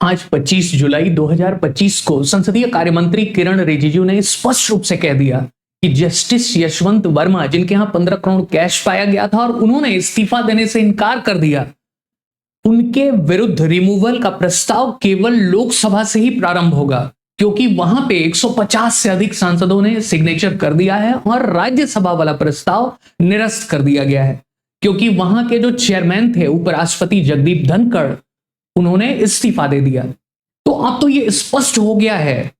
आज 25 जुलाई 2025 को संसदीय कार्यमंत्री किरण रिजिजू ने स्पष्ट रूप से कह दिया कि जस्टिस यशवंत वर्मा, जिनके यहां 15 करोड़ कैश पाया गया था और उन्होंने इस्तीफा देने से इनकार कर दिया, उनके विरुद्ध रिमूवल का प्रस्ताव केवल लोकसभा से ही प्रारंभ होगा, क्योंकि वहां पे 150 से अधिक सांसदों ने सिग्नेचर कर दिया है और राज्यसभा वाला प्रस्ताव निरस्त कर दिया गया है, क्योंकि वहां के जो चेयरमैन थे उपराष्ट्रपति जगदीप धनखड़, उन्होंने इस्तीफा दे दिया। तो अब तो यह स्पष्ट हो गया है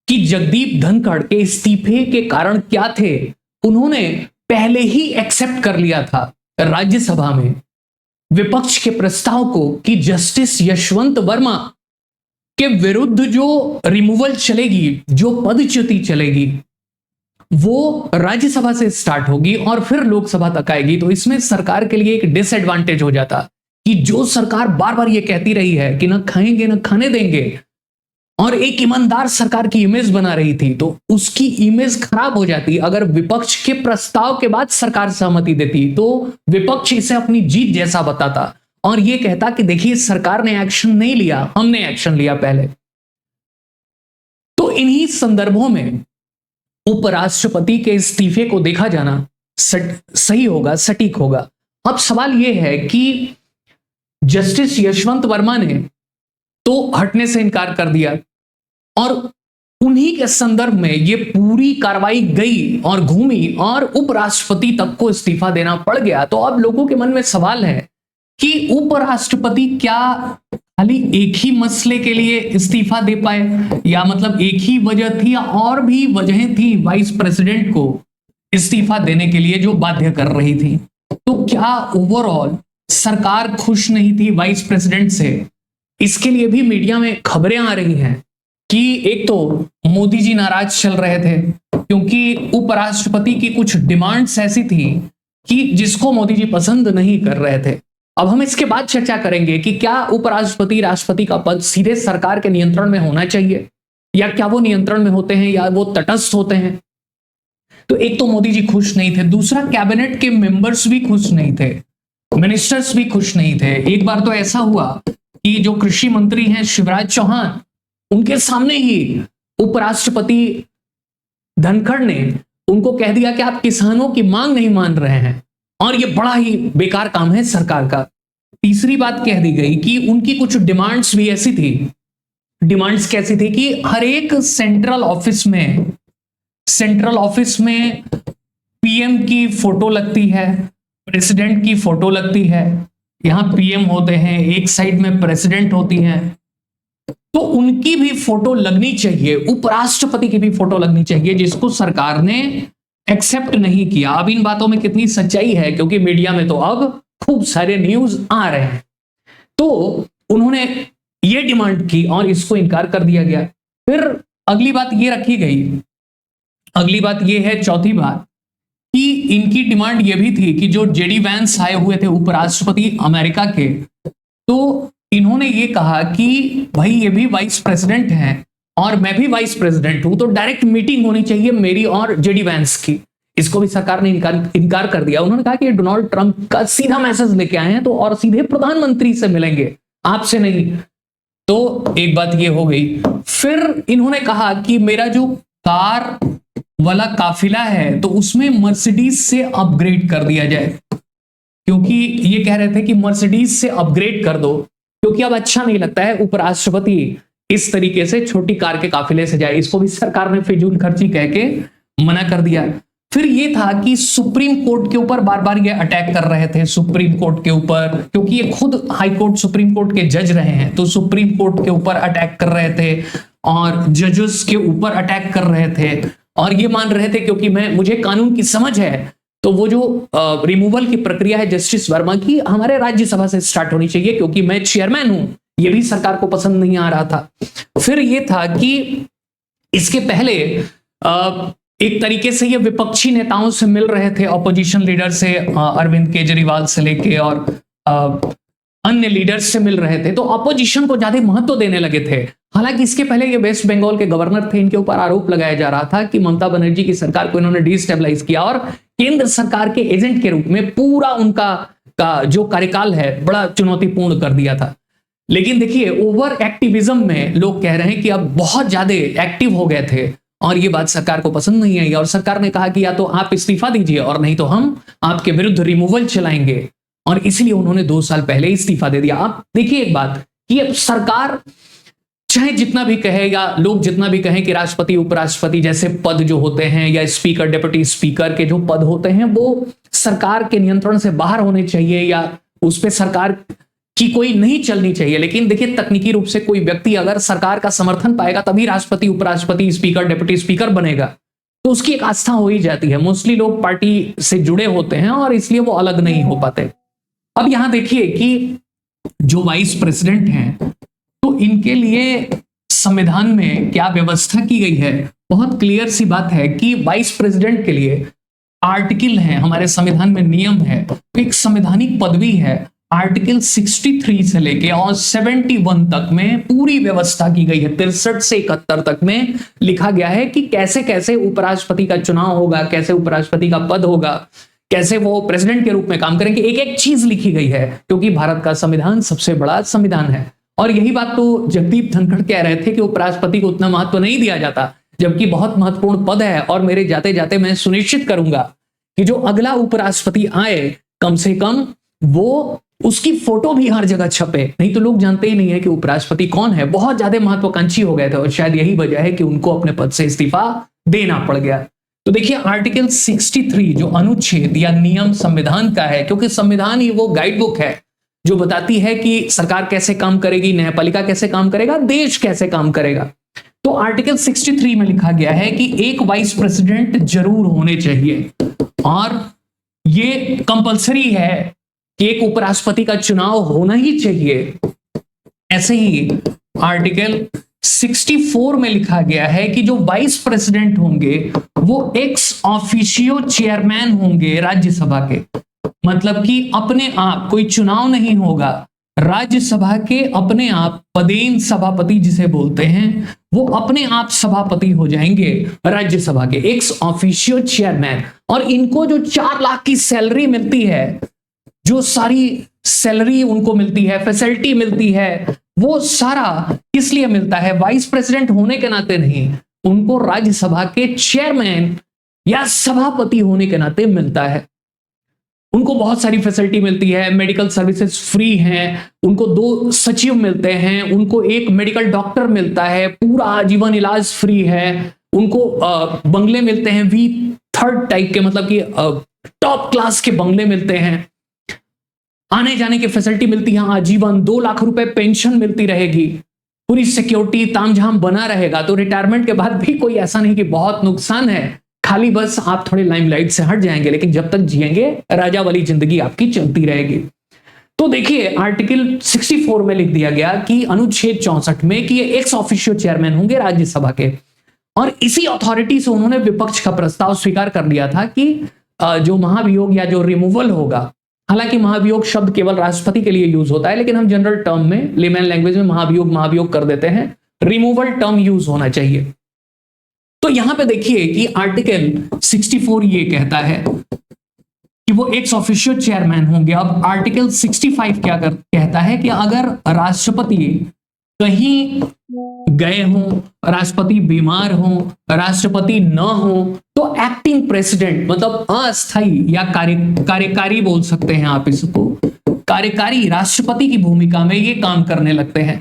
कि जगदीप धनखड़ के इस्तीफे के कारण क्या थे। उन्होंने पहले ही एक्सेप्ट कर लिया था राज्यसभा में विपक्ष के प्रस्ताव को कि जस्टिस यशवंत वर्मा के विरुद्ध जो रिमूवल चलेगी, जो पदच्युति चलेगी, वो राज्यसभा से स्टार्ट होगी और फिर लोकसभा तक आएगी। तो इसमें सरकार के लिए एक डिसएडवांटेज हो जाता कि जो सरकार बार बार ये कहती रही है कि ना खाएंगे ना खाने देंगे और एक ईमानदार सरकार की इमेज बना रही थी, तो उसकी इमेज खराब हो जाती। अगर विपक्ष के प्रस्ताव के बाद सरकार सहमति देती तो विपक्ष इसे अपनी जीत जैसा बताता और यह कहता कि देखिए सरकार ने एक्शन नहीं लिया, हमने एक्शन लिया पहले। तो इन्हीं संदर्भों में उपराष्ट्रपति के इस्तीफे को देखा जाना सही होगा, सटीक होगा। अब सवाल यह है कि जस्टिस यशवंत वर्मा ने तो हटने से इनकार कर दिया और उन्हीं के संदर्भ में यह पूरी कार्रवाई गई और घूमी और उपराष्ट्रपति तक को इस्तीफा देना पड़ गया। तो अब लोगों के मन में सवाल है कि उपराष्ट्रपति क्या खाली एक ही मसले के लिए इस्तीफा दे पाए, या मतलब एक ही वजह थी या और भी वजहें थी वाइस प्रेसिडेंट को इस्तीफा देने के लिए जो बाध्य कर रही थी। तो क्या ओवरऑल सरकार खुश नहीं थी वाइस प्रेसिडेंट से? इसके लिए भी मीडिया में खबरें आ रही हैं कि एक तो मोदी जी नाराज चल रहे थे क्योंकि उपराष्ट्रपति की कुछ डिमांड्स ऐसी थी कि जिसको मोदी जी पसंद नहीं कर रहे थे। अब हम इसके बाद चर्चा करेंगे कि क्या उपराष्ट्रपति राष्ट्रपति का पद सीधे सरकार के नियंत्रण में होना चाहिए या क्या वो नियंत्रण में होते हैं या वो तटस्थ होते हैं। तो एक तो मोदी जी खुश नहीं थे, दूसरा कैबिनेट के मेंबर्स भी खुश नहीं थे, मिनिस्टर्स भी खुश नहीं थे। एक बार तो ऐसा हुआ कि जो कृषि मंत्री हैं शिवराज चौहान, उनके सामने ही उपराष्ट्रपति धनखड़ ने उनको कह दिया कि आप किसानों की मांग नहीं मान रहे हैं और ये बड़ा ही बेकार काम है सरकार का। तीसरी बात कह दी गई कि उनकी कुछ डिमांड्स भी ऐसी थी। डिमांड्स कैसी थी कि हर एक सेंट्रल ऑफिस में पीएम की फोटो लगती है, प्रेसिडेंट की फोटो लगती है, यहां पीएम होते हैं, एक साइड में प्रेसिडेंट होती है, तो उनकी भी फोटो लगनी चाहिए, उपराष्ट्रपति की भी फोटो लगनी चाहिए, जिसको सरकार ने एक्सेप्ट नहीं किया। अब इन बातों में कितनी सच्चाई है, क्योंकि मीडिया में तो अब खूब सारे न्यूज आ रहे हैं। तो उन्होंने ये डिमांड की और इसको इनकार कर दिया गया। फिर अगली बात ये रखी गई, अगली बात ये है, चौथी बात, कि इनकी डिमांड ये भी थी कि जो जेडी वैंस आए हुए थे उपराष्ट्रपति अमेरिका के, तो इन्होंने ये कहा कि भाई ये भी वाइस प्रेसिडेंट हैं और मैं भी वाइस प्रेसिडेंट हूं, तो डायरेक्ट मीटिंग होनी चाहिए मेरी और जेडी वैंस की। इसको भी सरकार ने इनकार कर दिया। उन्होंने कहा कि डोनाल्ड ट्रंप का सीधा मैसेज लेके आए हैं तो और सीधे प्रधानमंत्री से मिलेंगे, आपसे नहीं। तो एक बात ये हो गई। फिर इन्होंने कहा कि मेरा जो कार वाला काफिला है तो उसमें मर्सिडीज से अपग्रेड कर दिया जाए, क्योंकि ये कह रहे थे कि मर्सिडीज से अपग्रेड कर दो, क्योंकि अब अच्छा नहीं लगता है उपराष्ट्रपति इस तरीके से छोटी कार के काफिले से जाए। इसको भी सरकार ने फिजूल खर्ची कह के मना कर दिया। फिर ये था कि सुप्रीम कोर्ट के ऊपर बार बार ये अटैक कर रहे थे, सुप्रीम कोर्ट के ऊपर, क्योंकि ये खुद हाई कोर्ट सुप्रीम कोर्ट के जज रहे हैं, तो सुप्रीम कोर्ट के ऊपर अटैक कर रहे थे और जजेस के ऊपर अटैक कर रहे थे और ये मान रहे थे क्योंकि मुझे कानून की समझ है, तो वो जो रिमूवल की प्रक्रिया है जस्टिस वर्मा की, हमारे राज्यसभा से स्टार्ट होनी चाहिए क्योंकि मैं चेयरमैन हूं। ये भी सरकार को पसंद नहीं आ रहा था। फिर ये था कि इसके पहले एक तरीके से ये विपक्षी नेताओं से मिल रहे थे, ऑपोजिशन लीडर से, अरविंद केजरीवाल से लेके और अन्य लीडर्स से मिल रहे थे, तो ऑपोजिशन को ज्यादा महत्व देने लगे थे। हालांकि इसके पहले ये वेस्ट बंगाल के गवर्नर थे, इनके ऊपर आरोप लगाया जा रहा था कि ममता बनर्जी की सरकार को इन्होंने डिस्टेबलाइज किया और केंद्र सरकार के एजेंट के रूप में पूरा उनका जो कार्यकाल है बड़ा चुनौतीपूर्ण कर दिया था। लेकिन देखिए ओवर एक्टिविज्म में लोग कह रहे हैं कि अब बहुत ज्यादा एक्टिव हो गए थे और ये बात सरकार को पसंद नहीं आई और सरकार ने कहा कि या तो आप इस्तीफा दीजिए और नहीं तो हम आपके विरुद्ध रिमूवल चलाएंगे, और इसलिए उन्होंने 2 साल पहले इस्तीफा दे दिया। आप देखिए एक बात कि अब सरकार चाहे जितना भी कहे या लोग जितना भी कहें कि राष्ट्रपति उपराष्ट्रपति जैसे पद जो होते हैं या स्पीकर डिप्टी स्पीकर के जो पद होते हैं वो सरकार के नियंत्रण से बाहर होने चाहिए या उस पर सरकार की कोई नहीं चलनी चाहिए, लेकिन देखिए तकनीकी रूप से कोई व्यक्ति अगर सरकार का समर्थन पाएगा तभी राष्ट्रपति उपराष्ट्रपति स्पीकर डिप्टी स्पीकर बनेगा, तो उसकी एक आस्था हो ही जाती है। मोस्टली लोग पार्टी से जुड़े होते हैं और इसलिए वो अलग नहीं हो पाते। अब यहां देखिए कि जो वाइस प्रेसिडेंट हैं तो इनके लिए संविधान में क्या व्यवस्था की गई है, बहुत क्लियर सी बात है कि वाइस प्रेसिडेंट के लिए आर्टिकल है, हमारे संविधान में नियम है, तो एक संवैधानिक पदवी है। आर्टिकल 63 से लेके और 71 तक में पूरी व्यवस्था की गई है। 63 से 71 तक में लिखा गया है कि कैसे कैसे उपराष्ट्रपति का चुनाव होगा, कैसे उपराष्ट्रपति का पद होगा, कैसे वो प्रेसिडेंट के रूप में काम करेंगे, एक एक चीज लिखी गई है, क्योंकि भारत का संविधान सबसे बड़ा संविधान है। और यही बात तो जगदीप धनखड़ कह रहे थे कि उपराष्ट्रपति को उतना महत्व नहीं दिया जाता, जबकि बहुत महत्वपूर्ण पद है। और मेरे जाते जाते मैं सुनिश्चित करूंगा कि जो अगला उपराष्ट्रपति आए कम से कम वो उसकी फोटो भी हर जगह छपे, नहीं तो लोग जानते ही नहीं है कि उपराष्ट्रपति कौन है। बहुत ज्यादा महत्वाकांक्षी हो गए थे और शायद यही वजह है कि उनको अपने पद से इस्तीफा देना पड़ गया। तो देखिए आर्टिकल 63 जो अनुच्छेद या नियम संविधान का है, क्योंकि संविधान ही वो गाइड बुक है जो बताती है कि सरकार कैसे काम करेगी, न्यायपालिका कैसे काम करेगा, देश कैसे काम करेगा। तो आर्टिकल 63 में लिखा गया है कि एक वाइस प्रेसिडेंट जरूर होने चाहिए और ये कंपलसरी है कि एक उपराष्ट्रपति का चुनाव होना ही चाहिए। ऐसे ही आर्टिकल 64 में लिखा गया है कि जो वाइस प्रेसिडेंट होंगे वो एक्स ऑफिशियो चेयरमैन होंगे राज्यसभा के, मतलब कि अपने आप कोई चुनाव नहीं होगा, राज्यसभा के अपने आप पदेन सभापति जिसे बोलते हैं वो अपने आप सभापति हो जाएंगे राज्यसभा के, एक्स ऑफिशियो चेयरमैन। और इनको जो 4 लाख की सैलरी मिलती है, जो सारी सैलरी उनको मिलती है, फैसिलिटी मिलती है, वो सारा किस लिए मिलता है? वाइस प्रेसिडेंट होने के नाते नहीं, उनको राज्यसभा के चेयरमैन या सभापति होने के नाते मिलता है। उनको बहुत सारी फैसिलिटी मिलती है, मेडिकल सर्विसेज फ्री हैं, उनको 2 सचिव मिलते हैं, उनको 1 मेडिकल डॉक्टर मिलता है, पूरा आजीवन इलाज फ्री है, उनको बंगले मिलते हैं V3 टाइप के, मतलब कि टॉप क्लास के बंगले मिलते हैं, आने जाने की फैसिलिटी मिलती है आजीवन, 2 लाख रुपए पेंशन मिलती रहेगी, पूरी सिक्योरिटी तामझाम बना रहेगा। तो रिटायरमेंट के बाद भी कोई ऐसा नहीं कि बहुत नुकसान है, खाली बस आप थोड़े लाइमलाइट से हट जाएंगे, लेकिन जब तक जिएंगे राजा वाली जिंदगी आपकी चलती रहेगी। तो देखिए आर्टिकल 64 में लिख दिया गया कि अनुच्छेद 64 में कि ये एक्स ऑफिशियो चेयरमैन होंगे राज्यसभा के, और इसी अथॉरिटी से उन्होंने विपक्ष का प्रस्ताव स्वीकार कर लिया था कि जो महाभियोग या जो रिमूवल होगा, हालांकि महाभियोग शब्द केवल राष्ट्रपति के लिए यूज होता है, लेकिन हम जनरल टर्म में लेमैन लैंग्वेज में महाभियोग कर देते हैं, रिमूवल टर्म यूज होना चाहिए। तो यहां पे देखिए कि आर्टिकल 64 ये कहता है कि वो एक्स ऑफिशियो चेयरमैन होंगे। अब आर्टिकल 65 क्या कहता है कि अगर राष्ट्रपति कहीं गए हों, राष्ट्रपति बीमार हों, राष्ट्रपति न हो, तो एक्टिंग प्रेसिडेंट मतलब अस्थायी या कार्यकारी बोल सकते हैं आप इसको, कार्यकारी राष्ट्रपति की भूमिका में ये काम करने लगते हैं,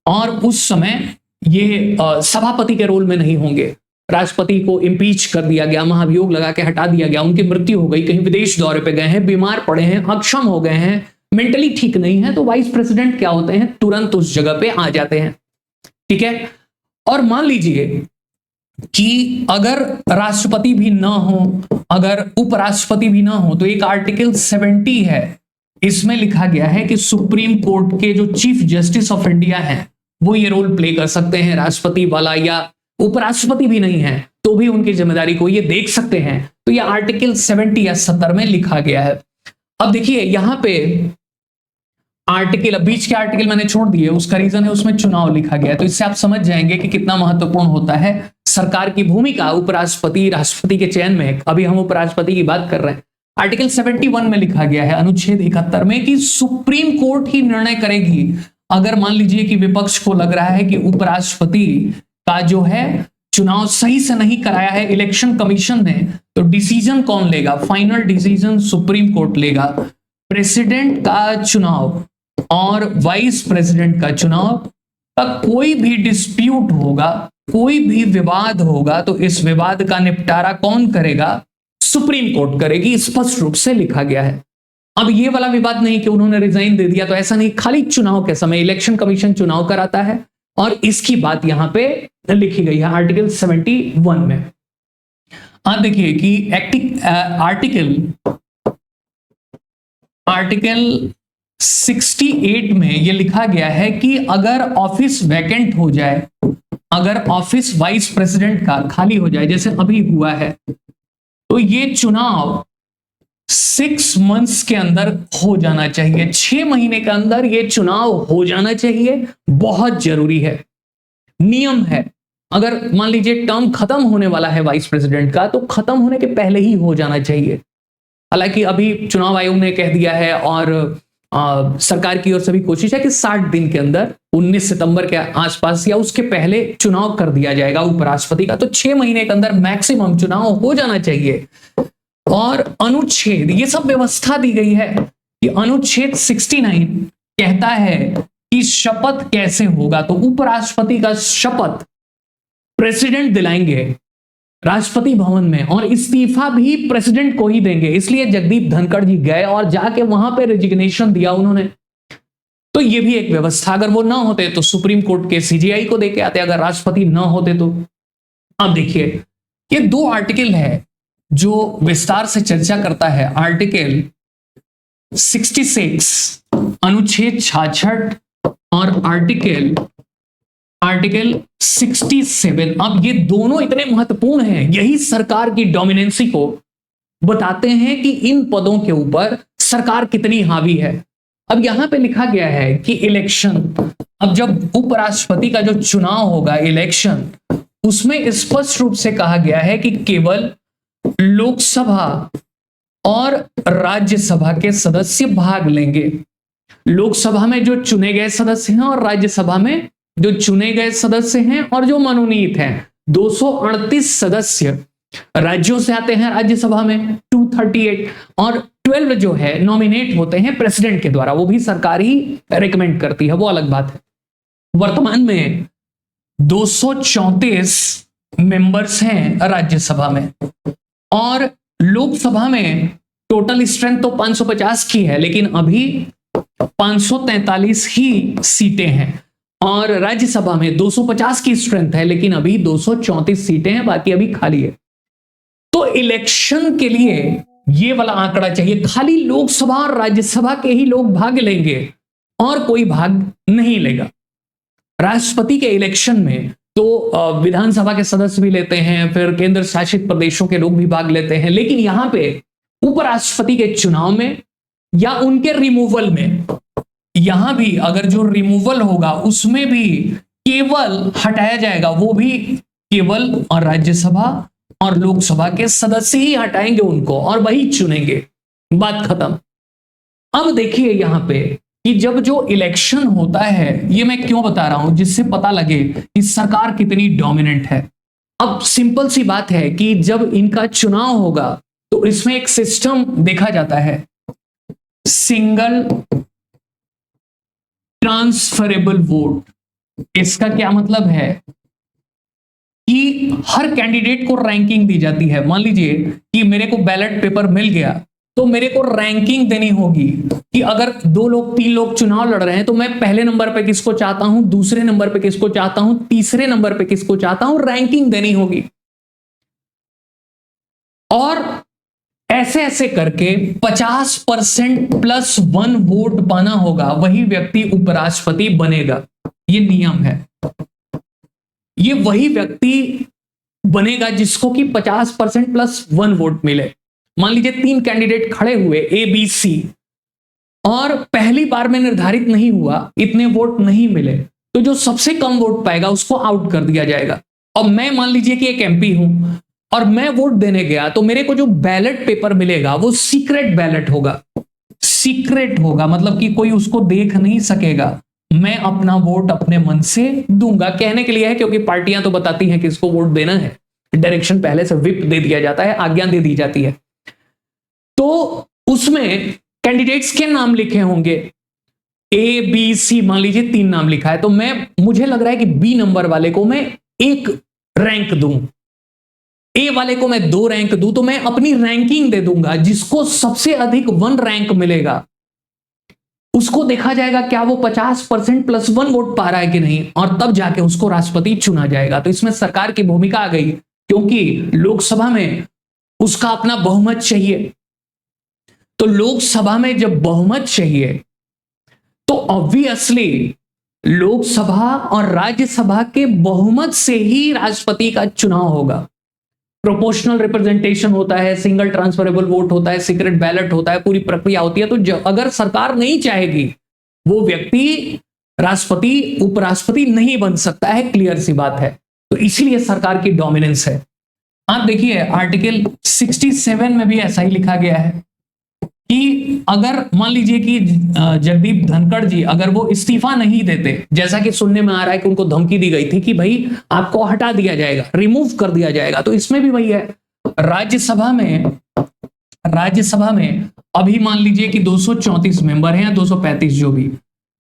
और उस समय ये सभापति के रोल में नहीं होंगे। राष्ट्रपति को इम्पीच कर दिया गया, महाभियोग लगा के हटा दिया गया, उनकी मृत्यु हो गई, कहीं विदेश दौरे पे गए हैं, बीमार पड़े हैं, अक्षम हो गए हैं, मेंटली ठीक नहीं है, तो वाइस प्रेसिडेंट क्या होते हैं, तुरंत उस जगह पे आ जाते हैं। ठीक है। और मान लीजिए कि अगर राष्ट्रपति भी ना हो, अगर उपराष्ट्रपति भी ना हो, तो एक आर्टिकल 70 है, इसमें लिखा गया है कि सुप्रीम कोर्ट के जो चीफ जस्टिस ऑफ इंडिया हैं वो ये रोल प्ले कर सकते हैं, राष्ट्रपति वाला, या उपराष्ट्रपति भी नहीं है तो भी उनकी जिम्मेदारी को ये देख सकते हैं। तो ये आर्टिकल 70 या 70 में लिखा गया है। अब देखिए यहां पे आर्टिकल, बीच के आर्टिकल मैंने छोड़ दिए, उसका रीजन है उसमें चुनाव लिखा गया है, तो इससे आप समझ जाएंगे कि कितना महत्वपूर्ण होता है सरकार की भूमिका उपराष्ट्रपति राष्ट्रपति के चयन में। अभी हम उपराष्ट्रपति की बात कर रहे हैं। आर्टिकल 71 में लिखा गया है अनुच्छेद 71 में कि सुप्रीम कोर्ट ही निर्णय करेगी अगर मान लीजिए कि विपक्ष को लग रहा है कि उपराष्ट्रपति का जो है चुनाव सही से नहीं कराया है इलेक्शन कमीशन ने, तो डिसीजन कौन लेगा? फाइनल डिसीजन सुप्रीम कोर्ट लेगा। प्रेसिडेंट का चुनाव और वाइस प्रेसिडेंट का चुनाव का कोई भी डिस्प्यूट होगा, कोई भी विवाद होगा, तो इस विवाद का निपटारा कौन करेगा? सुप्रीम कोर्ट करेगी। स्पष्ट रूप से लिखा गया है। अब ये वाला विवाद नहीं कि उन्होंने रिजाइन दे दिया, तो ऐसा नहीं, खाली चुनाव के समय इलेक्शन कमीशन चुनाव कराता है और इसकी बात यहां पे लिखी गई है आर्टिकल 71 में। आप देखिए कि आर्टिकल 68 में यह लिखा गया है कि अगर ऑफिस वैकेंट हो जाए, अगर ऑफिस वाइस प्रेसिडेंट का खाली हो जाए, जैसे अभी हुआ है, तो ये चुनाव 6 मंथ्स के अंदर हो जाना चाहिए। 6 महीने के अंदर ये चुनाव हो जाना चाहिए, बहुत जरूरी है, नियम है। अगर मान लीजिए टर्म खत्म होने वाला है वाइस प्रेसिडेंट का, तो खत्म होने के पहले ही हो जाना चाहिए। हालांकि अभी चुनाव आयोग ने कह दिया है और सरकार की ओर से भी कोशिश है कि 60 दिन के अंदर 19 सितंबर के आसपास या उसके पहले चुनाव कर दिया जाएगा उपराष्ट्रपति का। तो 6 महीने के अंदर मैक्सिमम चुनाव हो जाना चाहिए। और अनुच्छेद, ये सब व्यवस्था दी गई है कि अनुच्छेद 69 कहता है कि शपथ कैसे होगा। तो उपराष्ट्रपति का शपथ प्रेसिडेंट दिलाएंगे राष्ट्रपति भवन में और इस्तीफा भी प्रेसिडेंट को ही देंगे। इसलिए जगदीप धनखड़ जी गए और जाके वहां पे रेजिग्नेशन दिया उन्होंने। तो ये भी एक व्यवस्था, अगर वो ना होते तो सुप्रीम कोर्ट के सीजीआई को देके आते, अगर राष्ट्रपति ना होते तो। अब देखिए ये 2 आर्टिकल है जो विस्तार से चर्चा करता है। आर्टिकल 66 अनुच्छेद 66 और आर्टिकल 67। अब ये दोनों इतने महत्वपूर्ण हैं, यही सरकार की डोमिनेंसी को बताते हैं कि इन पदों के ऊपर सरकार कितनी हावी है। अब यहां पे लिखा गया है कि इलेक्शन, अब जब उपराष्ट्रपति का जो चुनाव होगा इलेक्शन, उसमें स्पष्ट रूप से कहा गया है कि केवल लोकसभा और राज्यसभा के सदस्य भाग लेंगे। लोकसभा में जो चुने गए सदस्य हैं और राज्यसभा में जो चुने गए सदस्य हैं और जो मनोनीत हैं। 238 सदस्य राज्यों से आते हैं राज्यसभा में 238, और 12 जो है नॉमिनेट होते हैं प्रेसिडेंट के द्वारा, वो भी सरकार ही रिकमेंड करती है, वो अलग बात है। वर्तमान में 234 मेंबर्स हैं राज्यसभा में और लोकसभा में टोटल स्ट्रेंथ तो 550 की है, लेकिन अभी 543 ही सीटें हैं और राज्यसभा में 250 की स्ट्रेंथ है, लेकिन अभी 234 सीटें हैं, बाकी अभी खाली है। तो इलेक्शन के लिए ये वाला आंकड़ा चाहिए, खाली लोकसभा और राज्यसभा के ही लोग भाग लेंगे और कोई भाग नहीं लेगा। राष्ट्रपति के इलेक्शन में तो विधानसभा के सदस्य भी लेते हैं, फिर केंद्र शासित प्रदेशों के लोग भी भाग लेते हैं, लेकिन यहां पे उपराष्ट्रपति के चुनाव में या उनके रिमूवल में, यहां भी अगर जो रिमूवल होगा उसमें भी केवल हटाया जाएगा, वो भी केवल और राज्यसभा और लोकसभा के सदस्य ही हटाएंगे उनको और वही चुनेंगे, बात खत्म। अब देखिए यहां पे कि जब जो इलेक्शन होता है, ये मैं क्यों बता रहा हूं, जिससे पता लगे कि सरकार कितनी डोमिनेंट है। अब सिंपल सी बात है कि जब इनका चुनाव होगा तो इसमें एक सिस्टम देखा जाता है, सिंगल ट्रांसफरेबल वोट। इसका क्या मतलब है कि हर कैंडिडेट को रैंकिंग दी जाती है। मान लीजिए कि मेरे को बैलेट पेपर मिल गया तो मेरे को रैंकिंग देनी होगी कि अगर 2 लोग 3 लोग चुनाव लड़ रहे हैं तो मैं पहले नंबर पे किसको चाहता हूं, दूसरे नंबर पे किसको चाहता हूं, तीसरे नंबर पे किसको चाहता हूं, रैंकिंग देनी होगी। और ऐसे ऐसे करके 50% +1 वोट पाना होगा, वही व्यक्ति उपराष्ट्रपति बनेगा। ये नियम है। ये वही व्यक्ति बनेगा जिसको कि 50% +1 वोट मिले। मान लीजिए 3 कैंडिडेट खड़े हुए ए बी सी और पहली बार में निर्धारित नहीं हुआ, इतने वोट नहीं मिले, तो जो सबसे कम वोट पाएगा उसको आउट कर दिया जाएगा। और मैं मान लीजिए कि एक एमपी हूं और मैं वोट देने गया, तो मेरे को जो बैलेट पेपर मिलेगा वो सीक्रेट बैलेट होगा। सीक्रेट होगा मतलब कि कोई उसको देख नहीं सकेगा, मैं अपना वोट अपने मन से दूंगा। कहने के लिए है क्योंकि पार्टियां तो बताती हैं कि इसको वोट देना है, डायरेक्शन पहले से विप दे दिया जाता है, आज्ञा दे दी जाती है। तो उसमें कैंडिडेट्स के नाम लिखे होंगे, ए बी सी, मान लीजिए 3 नाम लिखा है, तो मुझे लग रहा है कि बी नंबर वाले को मैं 1 रैंक दूं, ए वाले को मैं 2 रैंक दूं, तो मैं अपनी रैंकिंग दे दूंगा। जिसको सबसे अधिक 1 रैंक मिलेगा उसको देखा जाएगा क्या वो 50% प्लस 1 वोट पा रहा है कि नहीं, और तब जाके उसको राष्ट्रपति चुना जाएगा। तो इसमें सरकार की भूमिका आ गई, क्योंकि लोकसभा में उसका अपना बहुमत चाहिए। तो लोकसभा में जब बहुमत चाहिए तो ऑब्वियसली लोकसभा और राज्यसभा के बहुमत से ही राष्ट्रपति का चुनाव होगा। प्रोपोर्शनल रिप्रेजेंटेशन होता है, सिंगल ट्रांसफरेबल वोट होता है, सीक्रेट बैलेट होता है, पूरी प्रक्रिया होती है। तो अगर सरकार नहीं चाहेगी, वो व्यक्ति राष्ट्रपति उपराष्ट्रपति नहीं बन सकता है, क्लियर सी बात है। तो इसलिए सरकार की डोमिनेंस है। आप देखिए आर्टिकल 67 में भी ऐसा ही लिखा गया है कि अगर मान लीजिए कि जगदीप धनखड़ जी अगर वो इस्तीफा नहीं देते, जैसा कि सुनने में आ रहा है कि उनको धमकी दी गई थी कि भाई आपको हटा दिया जाएगा, रिमूव कर दिया जाएगा, तो इसमें भी वही है। राज्यसभा में अभी मान लीजिए कि 234 मेंबर हैं या 235 जो भी,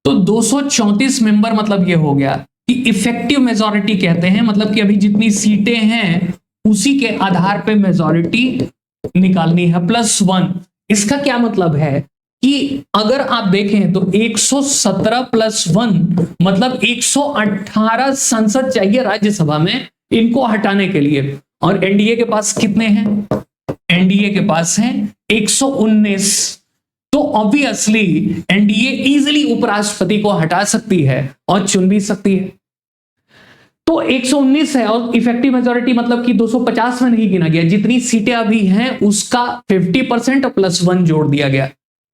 तो 234 मेंबर मतलब ये हो गया कि इफेक्टिव मेजॉरिटी कहते हैं, मतलब कि अभी जितनी सीटें हैं उसी के आधार पे मेजॉरिटी निकालनी है +1। इसका क्या मतलब है कि अगर आप देखें तो 117 + 1 मतलब 118 सांसद चाहिए राज्यसभा में इनको हटाने के लिए। और एनडीए के पास कितने हैं? एनडीए के पास हैं 119। तो ऑब्वियसली एनडीए इजीली उपराष्ट्रपति को हटा सकती है और चुन भी सकती है। तो 119 है और इफेक्टिव मेजॉरिटी मतलब कि 250 में नहीं गिना गया, जितनी सीटें अभी हैं उसका 50% +1 जोड़ दिया गया।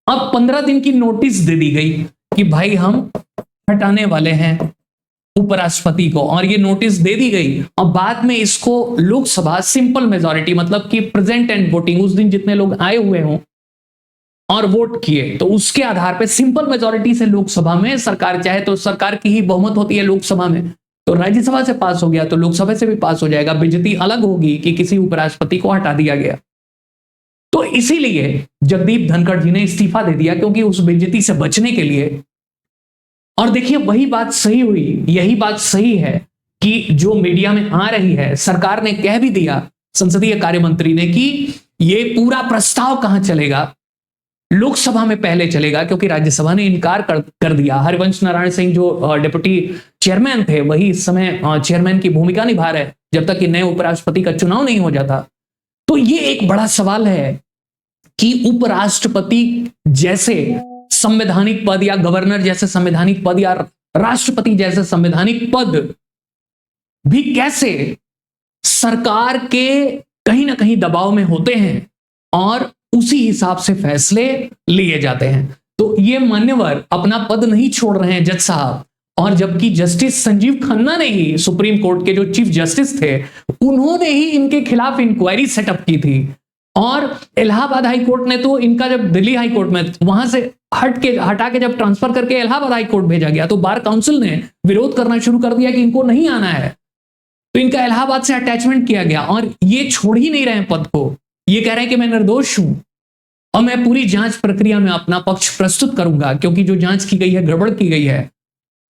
अब 15 दिन की नोटिस दे दी गई कि भाई हम हटाने वाले हैं उपराष्ट्रपति को, और ये नोटिस दे दी गई। अब बाद में इसको लोकसभा सिंपल मेजॉरिटी मतलब कि प्रेजेंट एंड वोटिंग, उस दिन जितने लोग आए हुए हों और वोट किए, तो उसके आधार पर सिंपल मेजॉरिटी से लोकसभा में सरकार चाहे तो सरकार की ही बहुमत होती है लोकसभा में, तो राज्यसभा से पास हो गया तो लोकसभा से भी पास हो जाएगा। बेइज्जती अलग होगी कि किसी उपराष्ट्रपति को हटा दिया गया। तो इसीलिए जगदीप धनखड़ जी ने इस्तीफा दे दिया, क्योंकि उस बेइज्जती से बचने के लिए। और देखिए वही बात सही हुई, यही बात सही है कि जो मीडिया में आ रही है, सरकार ने कह भी दिया, संसदीय कार्य मंत्री ने, कि ये पूरा प्रस्ताव कहां चलेगा, लोकसभा में पहले चलेगा, क्योंकि राज्यसभा ने इनकार कर दिया। हरिवंश नारायण सिंह जो डिप्टी चेयरमैन थे वही इस समय चेयरमैन की भूमिका निभा रहे जब तक कि नए उपराष्ट्रपति का चुनाव नहीं हो जाता। तो ये एक बड़ा सवाल है कि उपराष्ट्रपति जैसे संवैधानिक पद या गवर्नर जैसे संवैधानिक पद या राष्ट्रपति जैसे संवैधानिक पद भी कैसे सरकार के कहीं ना कहीं दबाव में होते हैं और उसी हिसाब से फैसले लिए जाते हैं। तो ये मान्यवर अपना पद नहीं छोड़ रहे हैं जज साहब, और जबकि जस्टिस संजीव खन्ना ने ही, सुप्रीम कोर्ट के जो चीफ जस्टिस थे, उन्होंने ही इनके खिलाफ इंक्वायरी सेटअप की थी। और इलाहाबाद हाई कोर्ट ने तो इनका जब दिल्ली हाई कोर्ट में वहां से हटा के जब ट्रांसफर करके इलाहाबाद हाई कोर्ट भेजा गया, तो बार काउंसिल ने विरोध करना शुरू कर दिया कि इनको नहीं आना है, तो इनका इलाहाबाद से अटैचमेंट किया गया। और ये छोड़ ही नहीं रहे पद को, ये कह रहे हैं कि मैं निर्दोष हूं और मैं पूरी जांच प्रक्रिया में अपना पक्ष प्रस्तुत करूंगा, क्योंकि जो जांच की गई है गड़बड़ की गई है।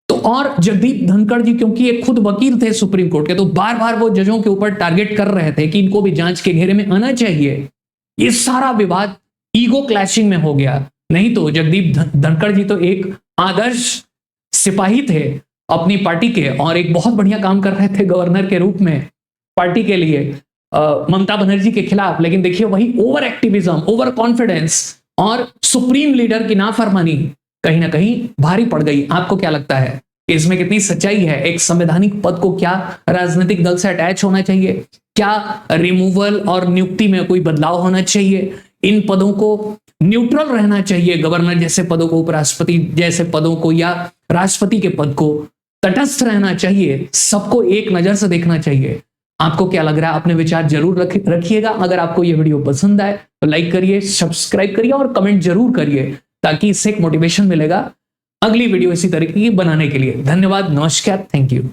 तो और जगदीप धनखड़ जी क्योंकि ये खुद वकील थे सुप्रीम कोर्ट के, तो बार बार वो जजों के ऊपर टारगेट कर रहे थे कि इनको भी जांच के घेरे में आना चाहिए। ये सारा विवाद ईगो क्लैशिंग में हो गया। नहीं तो जगदीप धनखड़ जी तो एक आदर्श सिपाही थे अपनी पार्टी के, और एक बहुत बढ़िया काम कर रहे थे गवर्नर के रूप में पार्टी के लिए ममता बनर्जी के खिलाफ। लेकिन देखिए वही ओवर एक्टिविज्म, ओवर कॉन्फिडेंस और सुप्रीम लीडर की नाफरमानी कहीं ना कहीं भारी पड़ गई। आपको क्या लगता है इसमें कितनी सच्चाई है? एक संवैधानिक पद को क्या राजनीतिक दल से अटैच होना चाहिए? क्या रिमूवल और नियुक्ति में कोई बदलाव होना चाहिए? इन पदों को न्यूट्रल रहना चाहिए, गवर्नर जैसे पदों को, उपराष्ट्रपति जैसे पदों को, या राष्ट्रपति के पद को तटस्थ रहना चाहिए? सबको एक नजर से देखना चाहिए। आपको क्या लग रहा है? अपने विचार जरूर रखिएगा। अगर आपको यह वीडियो पसंद आए तो लाइक करिए, सब्सक्राइब करिए और कमेंट जरूर करिए, ताकि इससे एक मोटिवेशन मिलेगा अगली वीडियो इसी तरीके की बनाने के लिए। धन्यवाद, नमस्कार, थैंक यू।